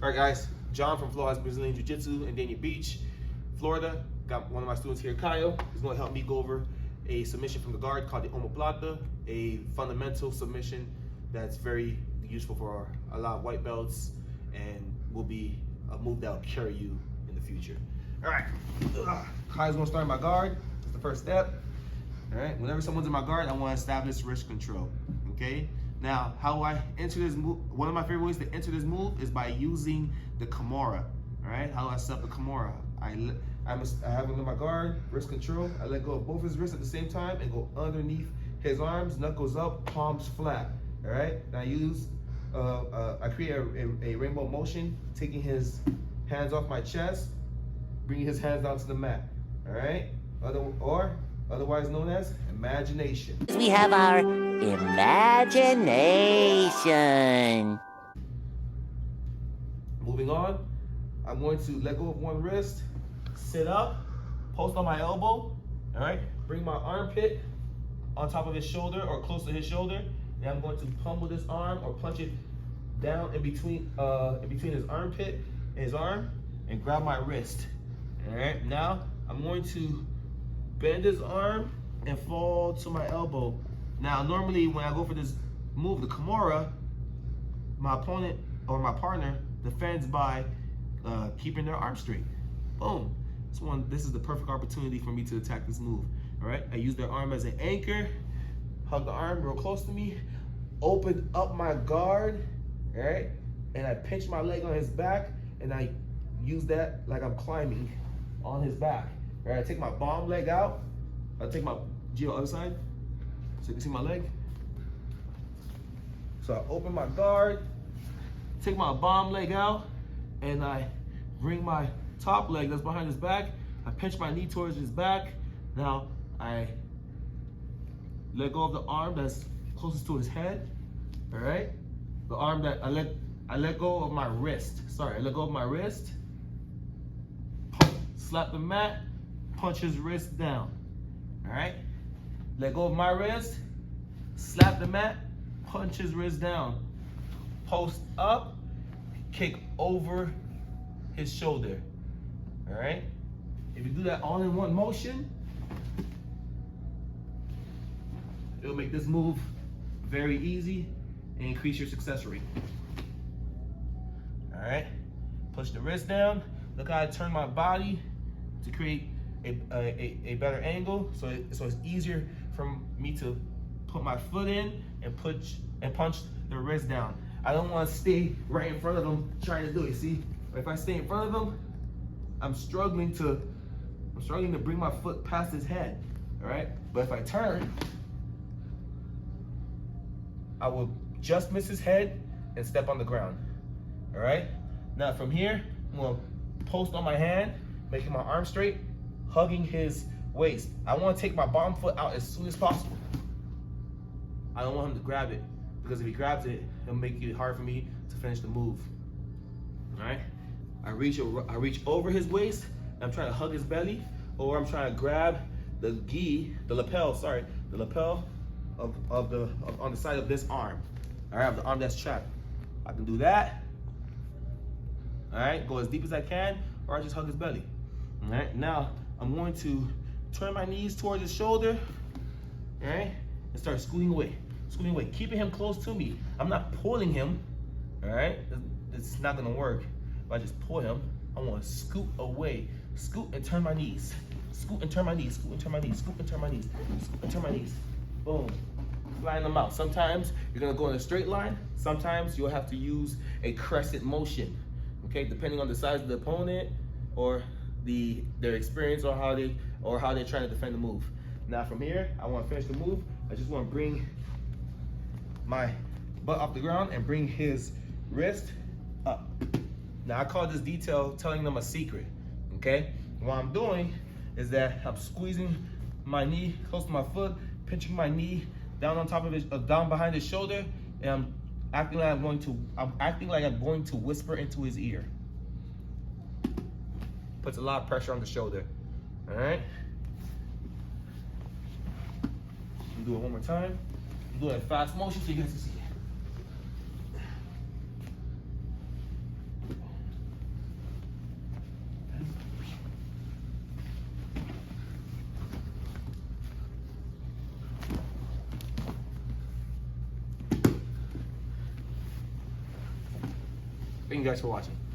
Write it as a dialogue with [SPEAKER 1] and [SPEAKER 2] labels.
[SPEAKER 1] All right, guys. John from Flow House Brazilian Jiu-Jitsu in Dania Beach, Florida. Got one of my students here, Kyle. He's going to help me go over a submission from the guard called the Omaplata, a fundamental submission that's very useful for a lot of white belts and will be a move that will carry you in the future. All right. Kyle's going to start my guard. That's the first step. All right. Whenever someone's in my guard, I want to establish wrist control. Okay. Now, how I enter this move, one of my favorite ways to enter this move is by using the kimura. All right. How do I set up the kimura? I have him in my guard, wrist control. I let go of both his wrists at the same time and go underneath his arms, knuckles up, palms flat. All right. And I create a rainbow motion, taking his hands off my chest, bringing his hands down to the mat. All right. Otherwise known as imagination.
[SPEAKER 2] We have our imagination.
[SPEAKER 1] Moving on, I'm going to let go of one wrist, sit up, post on my elbow, all right? Bring my armpit on top of his shoulder or close to his shoulder, and I'm going to pummel this arm or punch it down in between his armpit and his arm and grab my wrist. All right, now I'm going to bend his arm and fall to my elbow. Now, normally when I go for this move, the kimura, my opponent or my partner defends by keeping their arm straight. Boom. This is the perfect opportunity for me to attack this move. All right, I use their arm as an anchor, hug the arm real close to me, open up my guard, all right, and I pinch my leg on his back, and I use that like I'm climbing on his back. All right, I take my bomb leg out. I take my Geo other side, so you can see my leg. So I open my guard, take my bomb leg out, and I bring my top leg that's behind his back. I pinch my knee towards his back. Now I let go of the arm that's closest to his head. All right, the arm that I let go of my wrist. Sorry, I let go of my wrist. Slap the mat, punch his wrist down. All right, let go of my wrist, slap the mat, punch his wrist down. Post up, kick over his shoulder. All right, if you do that all in one motion, it'll make this move very easy and increase your success rate. All right, push the wrist down. Look how I turn my body to create a better angle, so it's easier for me to put my foot in and punch the wrist down. I don't want to stay right in front of them trying to do it. See, if I stay in front of them, I'm struggling to bring my foot past his head. All right, but if I turn, I will just miss his head and step on the ground. All right, now from here, I'm gonna post on my hand, making my arm straight, hugging his waist. I want to take my bottom foot out as soon as possible. I don't want him to grab it, because if he grabs it, it'll make it hard for me to finish the move. All right, I reach over his waist, and I'm trying to hug his belly, or I'm trying to grab the lapel on the side of this arm. All right, the arm that's trapped. I can do that. All right, go as deep as I can, or I just hug his belly. All right, now I'm going to turn my knees towards his shoulder, all right, and start scooting away, keeping him close to me. I'm not pulling him, all right? It's not gonna work. If I just pull him, I wanna scoot away, scoot and turn my knees, scoot and turn my knees, scoot and turn my knees, scoot and turn my knees, scoot and turn my knees. Boom, line them out. Sometimes you're gonna go in a straight line. Sometimes you'll have to use a crescent motion, okay? Depending on the size of the opponent or their experience or how they're trying to defend the move. Now from here, I want to finish the move. I just want to bring my butt off the ground and bring his wrist up. Now I call this detail telling them a secret, okay? What I'm doing is that I'm squeezing my knee close to my foot, pinching my knee down on top of his, down behind his shoulder, and I'm acting like I'm going to whisper into his ear. Puts a lot of pressure on the shoulder. All right. Do it one more time. Do it in fast motion so you guys can see it. Thank you guys for watching.